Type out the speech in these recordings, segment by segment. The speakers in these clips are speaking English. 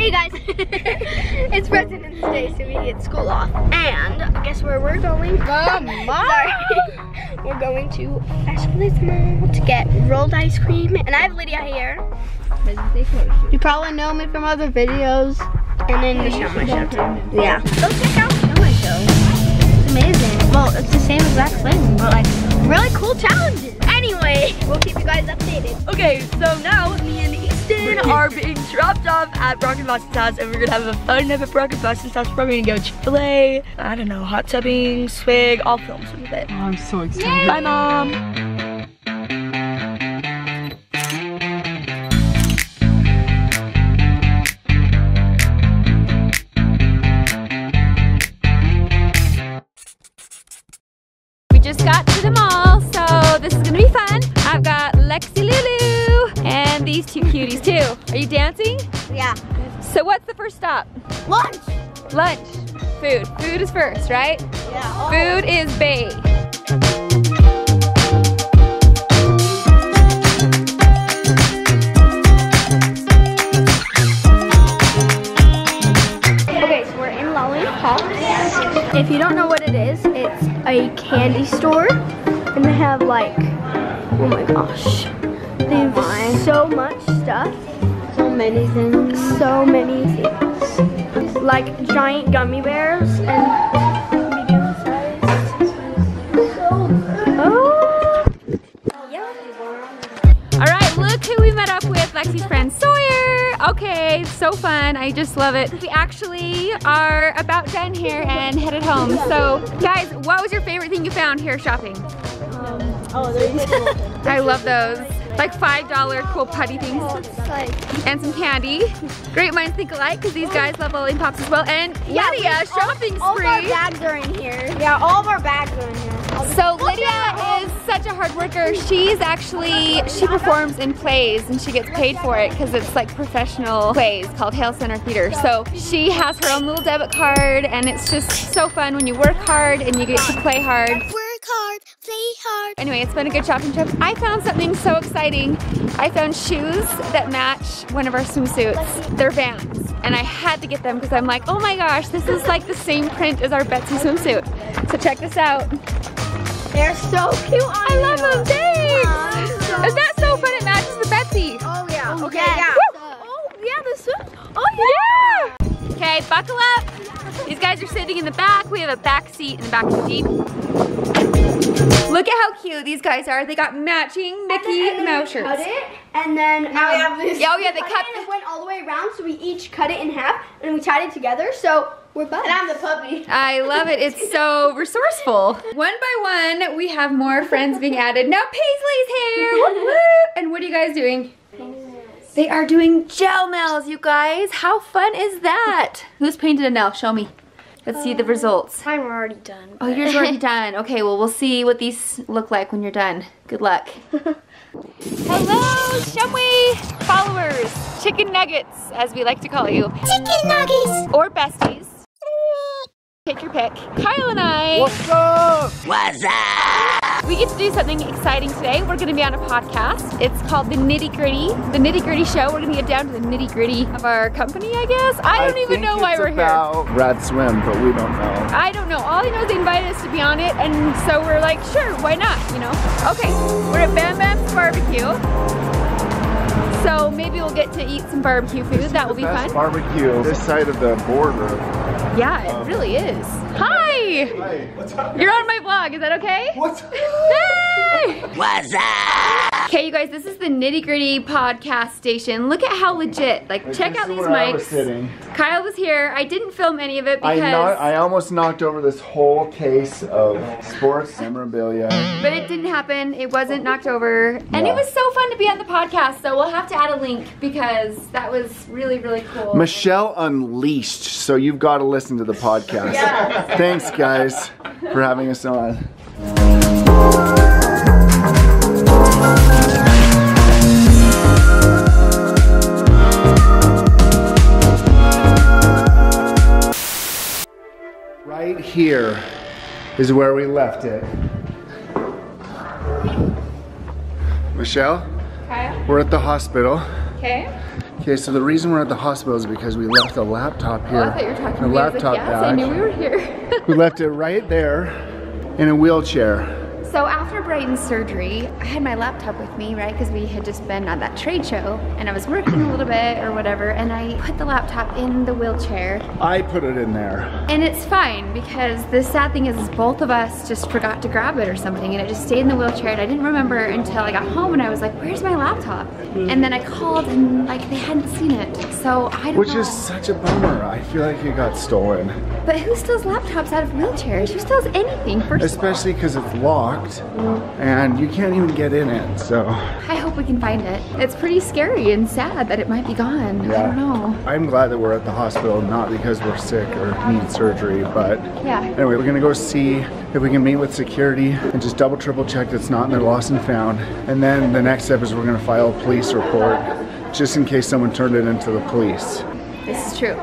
Hey guys, it's President's Day, so we get school off. And guess where we're going? Sorry. We're going to Fashion Mall to get rolled ice cream. And I have Lydia here. You probably know me from other videos. And then the Show My Show too. Yeah. Go check out Show My Show. It's amazing. Well, it's the same exact thing, but like really cool challenges. Anyway, we'll keep you guys updated. Okay, so now me and Easton are being dropped off at Brock and Boston's house, and we're gonna have a fun night at Brock and Boston's house. We're probably gonna go Chick-fil-A, I don't know, hot tubbing, swig, I'll film some of it. Oh, I'm so excited. Yay. Bye, Mom. Just got to the mall, so this is gonna be fun. I've got Lexi Lulu and these two cuties too. Are you dancing? Yeah. So what's the first stop? Lunch. Lunch. Food. Food is first, right? Yeah. Food is bae. Okay, so we're in Lollipops. If you don't know what it is, it's a candy store, and they have like, oh my gosh, they have so much stuff. So many things. So many things. Like giant gummy bears and medium sized. Oh. All right, look who we met up with, Lexi's friend Sawyer. Okay, so fun, I just love it. We actually are about done here and headed home. So guys, what was your favorite thing you found here shopping? I love those. Like $5 cool putty things. And some candy. Great minds think alike because these guys love lollipops as well. And Lydia, shopping spree. All of our bags are in here. Yeah, all of our bags are in here. So Lydia is such a hard worker. She performs in plays and she gets paid for it because it's like professional plays called Hale Center Theater. So she has her own little debit card and it's just so fun when you work hard and you get to play hard. Work hard, play hard. Anyway, it's been a good shopping trip. I found something so exciting. I found shoes that match one of our swimsuits. They're Vans. And I had to get them because I'm like, oh my gosh, this is like the same print as our Betsy swimsuit. So check this out. They're so cute. I love them, thanks. Is that so fun? It matches the Betsy. Oh yeah. Okay, yeah. Oh yeah, the swim. Oh yeah. Okay, buckle up. These guys are sitting in the back. We have a back seat in the back of the Jeep. Look at how cute these guys are. They got matching Mickey Mouse shirts. Cut it, and then now we have this. Oh yeah, they cut it. Went all the way around, so we each cut it in half, and we tied it together. So we're buds. And I'm the puppy. I love it. It's so resourceful. One by one, we have more friends being added. Now Paisley's here. Woo woo. And what are you guys doing? They are doing gel nails, you guys. How fun is that? Who's painted a nail? Show me. Let's see the results. Mine were already done. Oh, yours are already done. Okay, well, we'll see what these look like when you're done. Good luck. Hello, Shumway followers. Chicken nuggets, as we like to call you. Chicken nuggets. Or besties. Take your pick. Kyle and I. What's up? What's up? We get to do something exciting today. We're gonna be on a podcast. It's called the Nitty Gritty. The Nitty Gritty Show. We're gonna get down to the nitty gritty of our company, I guess. I don't even know why we're here. Rad Swim, but we don't know. I don't know. All I know is they invited us to be on it, and so we're like, sure, why not, you know? Okay, we're at Bam Bam's Barbecue. So maybe we'll get to eat some barbecue food. That will be fun. Barbecue this side of the border. Yeah, it really is. Hi! Hi, what's up? You're on my vlog, is that okay? What's up? Hey! What's up? Okay, you guys, this is the Nitty Gritty podcast station. Look at how legit. Like, check out these mics. Kyle was here. I didn't film any of it because I almost knocked over this whole case of sports memorabilia. But it didn't happen. It wasn't knocked over. And it was so fun to be on the podcast, so we'll have to add a link because that was really, really cool. Michelle unleashed, so you've got to listen to the podcast. Yeah. Thanks, guys, for having us on. Right here is where we left it. Michelle, Kyle? we're at the hospital. Okay. Okay, so the reason we're at the hospital is because we left the laptop here. Oh, I thought you were talking the to me. laptop yes, bag. I knew we were here. We left it right there in a wheelchair. So after Brighton's surgery, I had my laptop with me, right? Because we had just been at that trade show and I was working a little bit or whatever, and I put the laptop in the wheelchair. I put it in there. And it's fine because the sad thing is both of us just forgot to grab it or something, and it just stayed in the wheelchair, and I didn't remember until I got home and I was like, where's my laptop? And then I called and like they hadn't seen it. So I don't know. Which is such a bummer. I feel like it got stolen. But who steals laptops out of wheelchairs? Who steals anything first? Especially because it's locked and you can't even get in it, so. I hope we can find it. It's pretty scary and sad that it might be gone. Yeah. I don't know. I'm glad that we're at the hospital, not because we're sick or need surgery, but Yeah. anyway, we're gonna go see if we can meet with security and just double triple check that it's not in their lost and found. And then the next step is we're gonna file a police report just in case someone turned it into the police. This is true.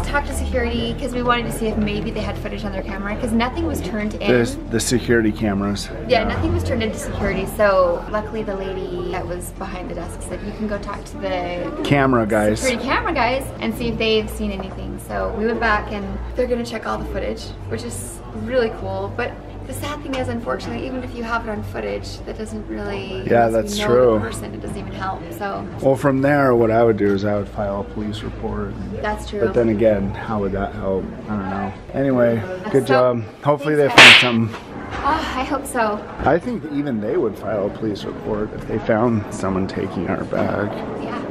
Talked to security because we wanted to see if maybe they had footage on their camera because nothing was turned in. The security cameras. Yeah, nothing was turned into security. So luckily the lady that was behind the desk said you can go talk to the Camera guys. security camera guys and see if they've seen anything. So we went back and they're gonna check all the footage, which is really cool. But the sad thing is, unfortunately, even if you have it on footage, that doesn't really, Yeah, unless that's you know true. the person, it doesn't even help. So Well, from there, what I would do is I would file a police report. that's true. But then again, how would that help? I don't know. Anyway, good So, job. Hopefully they thanks, find something. Oh, I hope so. I think even they would file a police report if they found someone taking our bag. Yeah.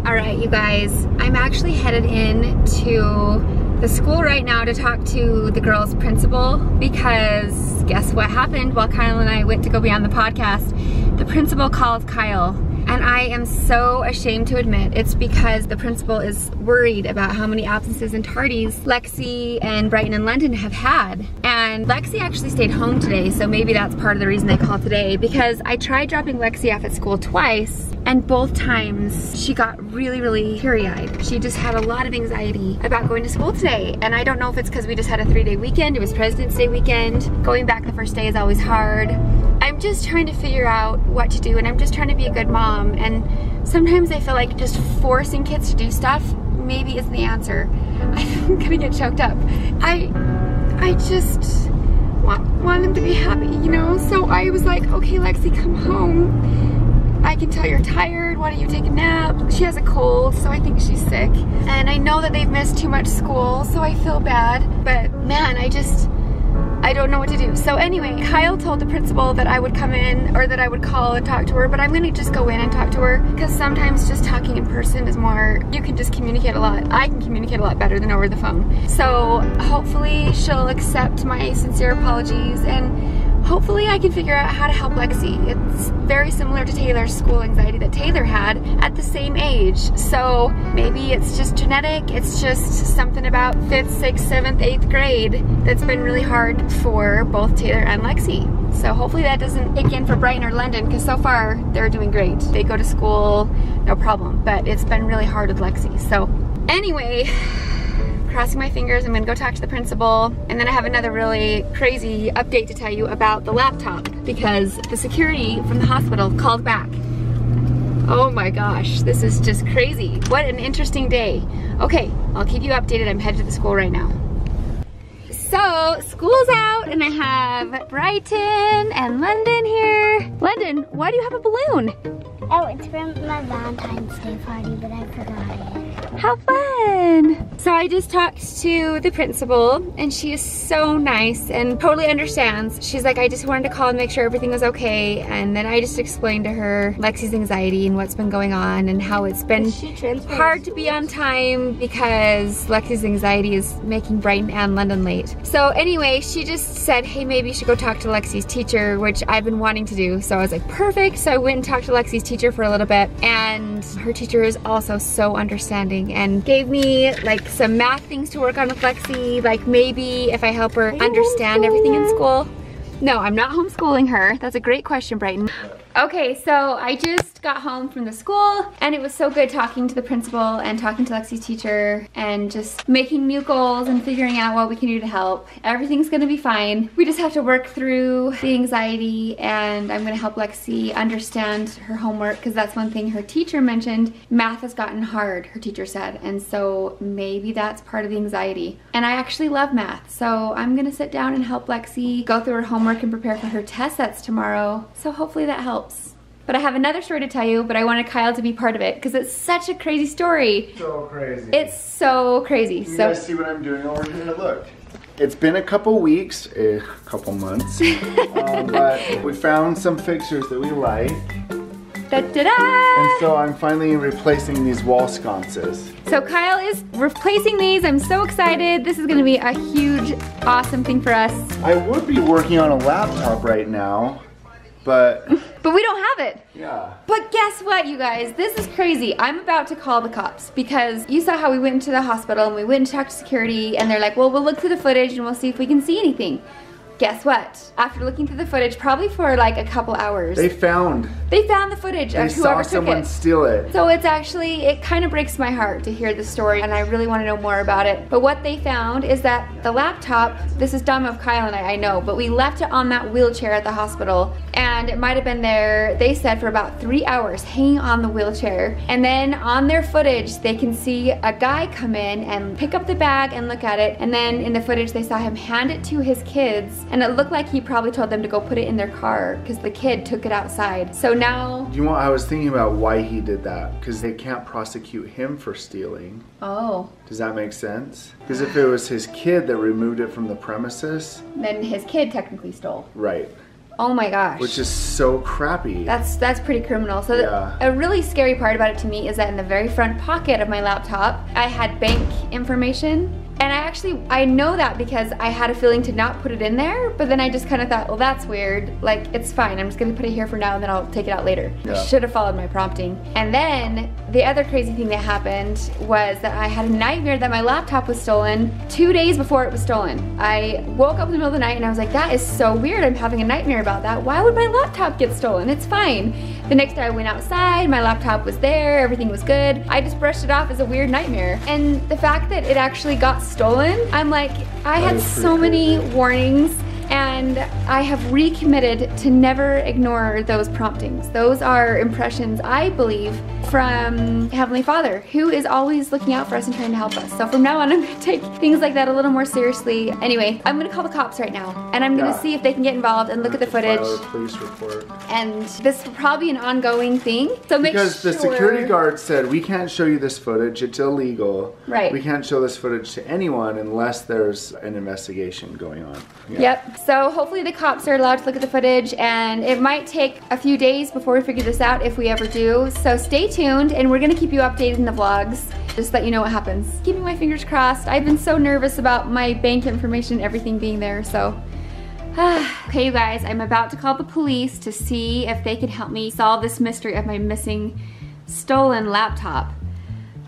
All right, you guys, I'm actually headed in to the school right now to talk to the girls' principal because guess what happened while Khyl and I went to go be on the podcast? The principal called Khyl. And I am so ashamed to admit it's because the principal is worried about how many absences and tardies Lexi and Brighton and London have had. And Lexi actually stayed home today, so maybe that's part of the reason they called today, because I tried dropping Lexi off at school twice, and both times she got really teary-eyed. She just had a lot of anxiety about going to school today. And I don't know if it's because we just had a 3-day weekend, it was President's Day weekend. Going back the first day is always hard. I'm just trying to figure out what to do, and I'm just trying to be a good mom. And sometimes I feel like just forcing kids to do stuff maybe isn't the answer. I'm gonna get choked up. I just want them to be happy, you know? So I was like, okay, Lexi, come home. I can tell you're tired. Why don't you take a nap? She has a cold, so I think she's sick. And I know that they've missed too much school, so I feel bad. But man, I don't know what to do. So anyway, Khyl told the principal that I would come in, or that I would call and talk to her, but I'm gonna just go in and talk to her because sometimes just talking in person is more, you can just communicate a lot. I can communicate a lot better than over the phone. So hopefully she'll accept my sincere apologies, and hopefully I can figure out how to help Lexi. It's very similar to Taylor's school anxiety that Taylor had at the same age. So maybe it's just genetic, it's just something about 5th, 6th, 7th, 8th grade that's been really hard for both Taylor and Lexi. So hopefully that doesn't kick in for Brighton or London, because so far they're doing great. They go to school, no problem, but it's been really hard with Lexi. So anyway, crossing my fingers, I'm gonna go talk to the principal, and then I have another really crazy update to tell you about the laptop, because the security from the hospital called back. Oh my gosh, this is just crazy. What an interesting day. Okay, I'll keep you updated. I'm headed to the school right now. So, school's out, and I have Brighton and London here. London, why do you have a balloon? Oh, it's from my Valentine's Day party, but I forgot it. How fun! So I just talked to the principal, and she is so nice and totally understands. She's like, I just wanted to call and make sure everything was okay, and then I just explained to her Lexi's anxiety and what's been going on and how it's been hard to be on time because Lexi's anxiety is making Brighton and London late. So anyway, she just said, hey, maybe you should go talk to Lexi's teacher, which I've been wanting to do. So I was like, perfect. So I went and talked to Lexi's teacher for a little bit, and her teacher is also so understanding and gave me like some math things to work on with Lexi, like maybe if I help her understand everything in school. No, I'm not homeschooling her. That's a great question, Brighton. Okay, so I just got home from the school and it was so good talking to the principal and talking to Lexi's teacher and just making new goals and figuring out what we can do to help. Everything's gonna be fine. We just have to work through the anxiety, and I'm gonna help Lexi understand her homework, because that's one thing her teacher mentioned. Math has gotten hard, her teacher said, and so maybe that's part of the anxiety. And I actually love math, so I'm gonna sit down and help Lexi go through her homework and prepare for her test that's tomorrow. So hopefully that helps. But I have another story to tell you, but I wanted Kyle to be part of it because it's such a crazy story. So crazy. It's so crazy. You guys see what I'm doing over here? Look. It's been a couple weeks, a couple months, but we found some fixtures that we like. Da-da-da! And so I'm finally replacing these wall sconces. So Kyle is replacing these. I'm so excited. This is gonna be a huge, awesome thing for us. I would be working on a laptop right now, but we don't have it. Yeah. But guess what, you guys? This is crazy. I'm about to call the cops because you saw how we went into the hospital and we went and talked to security, and they're like, well, we'll look through the footage and we'll see if we can see anything. Guess what? After looking through the footage, probably for like a couple hours, they found the footage of whoever took it. They saw someone steal it. So it's actually, it kind of breaks my heart to hear the story, and I really want to know more about it. But what they found is that the laptop, this is dumb of Kyle and I know, but we left it on that wheelchair at the hospital, and it might have been there, they said, for about 3 hours hanging on the wheelchair. And then on their footage, they can see a guy come in and pick up the bag and look at it, and then in the footage they saw him hand it to his kids, and it looked like he probably told them to go put it in their car because the kid took it outside. So now... You know, I was thinking about why he did that, because they can't prosecute him for stealing. Oh. Does that make sense? Because if it was his kid that removed it from the premises... Then his kid technically stole. Right. Oh my gosh. Which is so crappy. That's pretty criminal. So yeah. A really scary part about it to me is that in the very front pocket of my laptop, I had bank information. And I know that because I had a feeling to not put it in there, but then I just kind of thought, well, that's weird. Like, it's fine. I'm just gonna put it here for now and then I'll take it out later. Yeah. I should have followed my prompting. And then the other crazy thing that happened was that I had a nightmare that my laptop was stolen 2 days before it was stolen. I woke up in the middle of the night and I was like, that is so weird. I'm having a nightmare about that. Why would my laptop get stolen? It's fine. The next day I went outside, my laptop was there, everything was good. I just brushed it off as a weird nightmare. And the fact that it actually got stolen, I'm like, I had so many warnings, and I have recommitted to never ignore those promptings. Those are impressions, I believe, from Heavenly Father, who is always looking out for us and trying to help us. So from now on, I'm gonna take things like that a little more seriously. Anyway, I'm gonna call the cops right now, and I'm gonna see if they can get involved and look at the footage. File a police report. And this will probably be an ongoing thing. So make sure. Because the security guard said, we can't show you this footage, it's illegal. Right. We can't show this footage to anyone unless there's an investigation going on. Yeah. Yep. So hopefully the cops are allowed to look at the footage, and it might take a few days before we figure this out if we ever do. So stay tuned, and we're gonna keep you updated in the vlogs, just let you know what happens. Keeping my fingers crossed. I've been so nervous about my bank information, everything being there, so. Okay, you guys, I'm about to call the police to see if they can help me solve this mystery of my missing stolen laptop.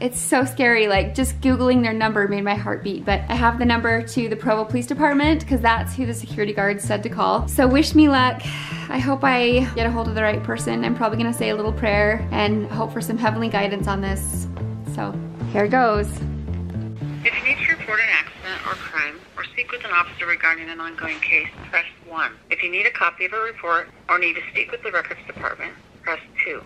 It's so scary, like just Googling their number made my heart beat, but I have the number to the Provo Police Department because that's who the security guard said to call. So wish me luck. I hope I get a hold of the right person. I'm probably gonna say a little prayer and hope for some heavenly guidance on this. So here goes. If you need to report an accident or crime or speak with an officer regarding an ongoing case, press 1. If you need a copy of a report or need to speak with the records department, press 2.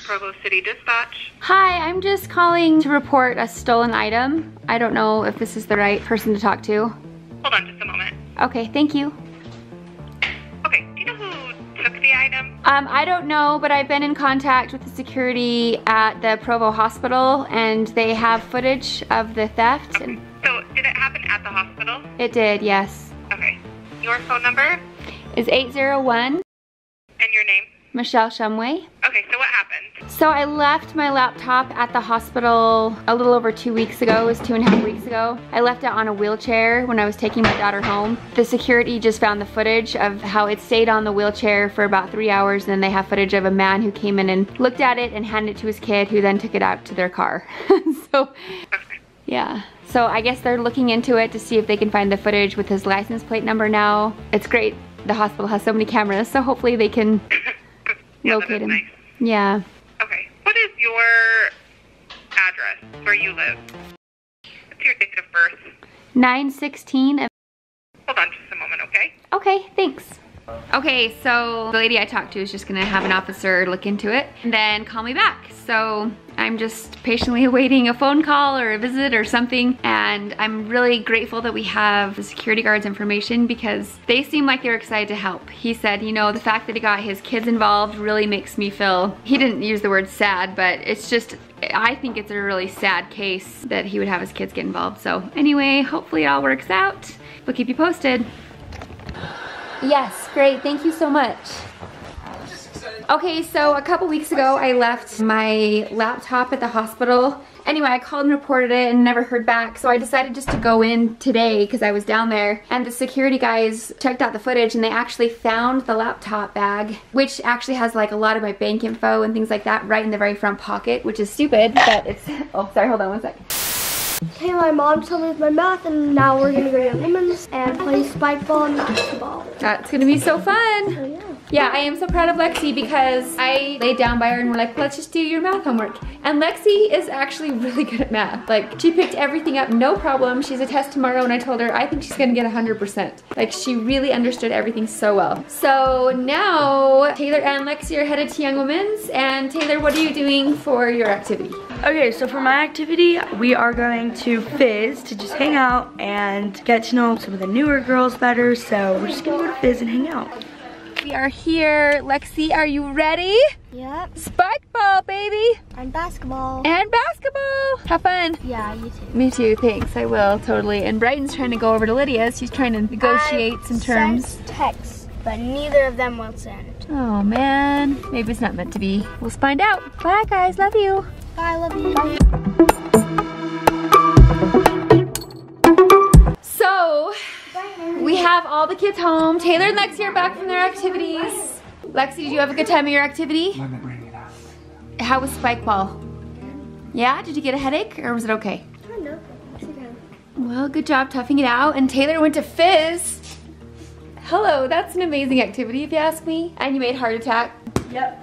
Provo City Dispatch. Hi, I'm just calling to report a stolen item. I don't know if this is the right person to talk to. Hold on just a moment. Okay, thank you. Okay, do you know who took the item? I don't know, but I've been in contact with the security at the Provo Hospital, and they have footage of the theft. Okay. So did it happen at the hospital? It did, yes. Okay. Your phone number? Is 801. And your name? Michelle Shumway. Okay, so what happened? So I left my laptop at the hospital a little over 2 weeks ago. It was 2.5 weeks ago. I left it on a wheelchair when I was taking my daughter home. The security just found the footage of how it stayed on the wheelchair for about 3 hours, and then they have footage of a man who came in and looked at it and handed it to his kid, who then took it out to their car. So, yeah. So I guess they're looking into it to see if they can find the footage with his license plate number now. It's great the hospital has so many cameras, so hopefully they can Yeah, locate that is him. nice. Yeah. Okay. What is your address where you live? What's your date of birth? 9/16. Hold on just a moment, okay? Okay, thanks. Okay, so the lady I talked to is just gonna have an officer look into it and then call me back. So I'm just patiently awaiting a phone call or a visit or something, and I'm really grateful that we have the security guard's information because they seem like they're excited to help. He said, you know, the fact that he got his kids involved really makes me feel, he didn't use the word sad, but it's just, I think it's a really sad case that he would have his kids get involved. So anyway, hopefully it all works out. We'll keep you posted. Yes, great, thank you so much. Okay, so a couple weeks ago I left my laptop at the hospital. Anyway, I called and reported it and never heard back, so I decided just to go in today because I was down there, and the security guys checked out the footage and they actually found the laptop bag, which actually has like a lot of my bank info and things like that right in the very front pocket, which is stupid, but it's, oh sorry, hold on one sec. Hey, my mom told me my math, and now we're gonna go to women's and play spike ball and basketball. That's gonna be so fun. Oh, yeah. Yeah, I am so proud of Lexi because I laid down by her and we're like, let's just do your math homework. And Lexi is actually really good at math. Like, she picked everything up, no problem. She's a test tomorrow and I told her I think she's gonna get 100%. Like, she really understood everything so well. So now, Taylor and Lexi are headed to Young Women's. And Taylor, what are you doing for your activity? Okay, so for my activity, we are going to Fizz to just hang out and get to know some of the newer girls better. So we're just gonna go to Fizz and hang out. We are here. Lexi, are you ready? Yep. Spike ball, baby. And basketball. And basketball. Have fun. Yeah, you too. Me too, thanks, I will, totally. And Brighton's trying to go over to Lydia's. She's trying to negotiate some terms. Sent texts, but neither of them will send. Oh man, maybe it's not meant to be. We'll find out. Bye guys, love you. Bye, love you. Bye. So, we have all the kids home. Taylor and Lexi are back from their activities. Lexi, did you have a good time at your activity? How was spike ball? Yeah, did you get a headache or was it okay? I don't know. It's okay. Well, good job toughing it out. And Taylor went to Fizz. Hello, that's an amazing activity if you ask me. And you made heart attack. Yep.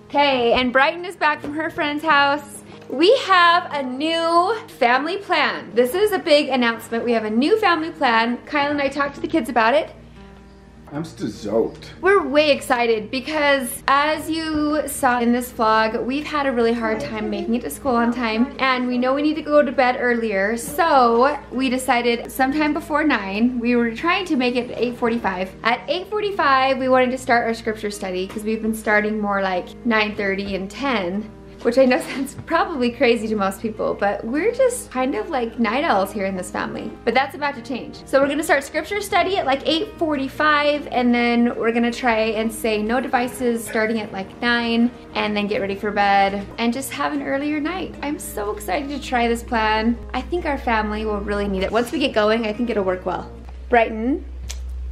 Okay, and Brighton is back from her friend's house. We have a new family plan. This is a big announcement. We have a new family plan. Khyl and I talked to the kids about it. I'm stoked. We're way excited because as you saw in this vlog, we've had a really hard time making it to school on time and we know we need to go to bed earlier, so we decided sometime before 9, we were trying to make it at 8:45. At 8:45 we wanted to start our scripture study because we've been starting more like 9:30 and 10. Which I know sounds probably crazy to most people, but we're just kind of like night owls here in this family. But that's about to change. So we're gonna start scripture study at like 8:45, and then we're gonna try and say no devices starting at like 9, and then get ready for bed, and just have an earlier night. I'm so excited to try this plan. I think our family will really need it. Once we get going, I think it'll work well. Brighton,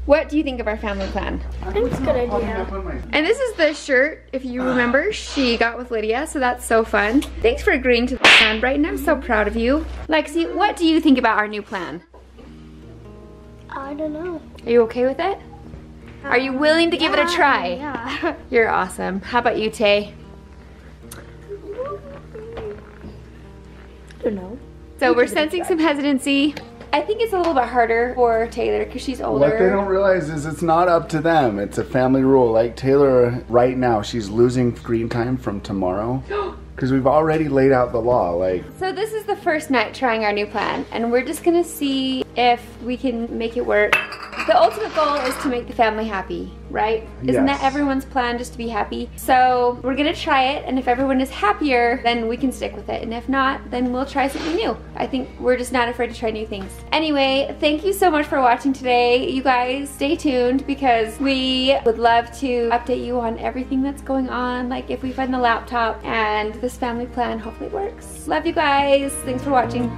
what do you think of our family plan? I think it's a good idea. And this is the shirt, if you remember, she got with Lydia, so that's so fun. Thanks for agreeing to the plan, Brighton. I'm so proud of you. Lexi, what do you think about our new plan? I don't know. Are you okay with it? Are you willing to give it a try? Yeah. You're awesome. How about you, Tay? I don't know. So we're sensing some hesitancy. I think it's a little bit harder for Taylor because she's older. What they don't realize is it's not up to them. It's a family rule. Like Taylor, right now, she's losing screen time from tomorrow because we've already laid out the law. Like, so this is the first night trying our new plan, and we're just gonna see if we can make it work. The ultimate goal is to make the family happy, right? Isn't that everyone's plan, just to be happy? So we're gonna try it, and if everyone is happier, then we can stick with it. And if not, then we'll try something new. I think we're just not afraid to try new things. Anyway, thank you so much for watching today. You guys, stay tuned because we would love to update you on everything that's going on, like if we find the laptop, and this family plan hopefully works. Love you guys. Thanks for watching.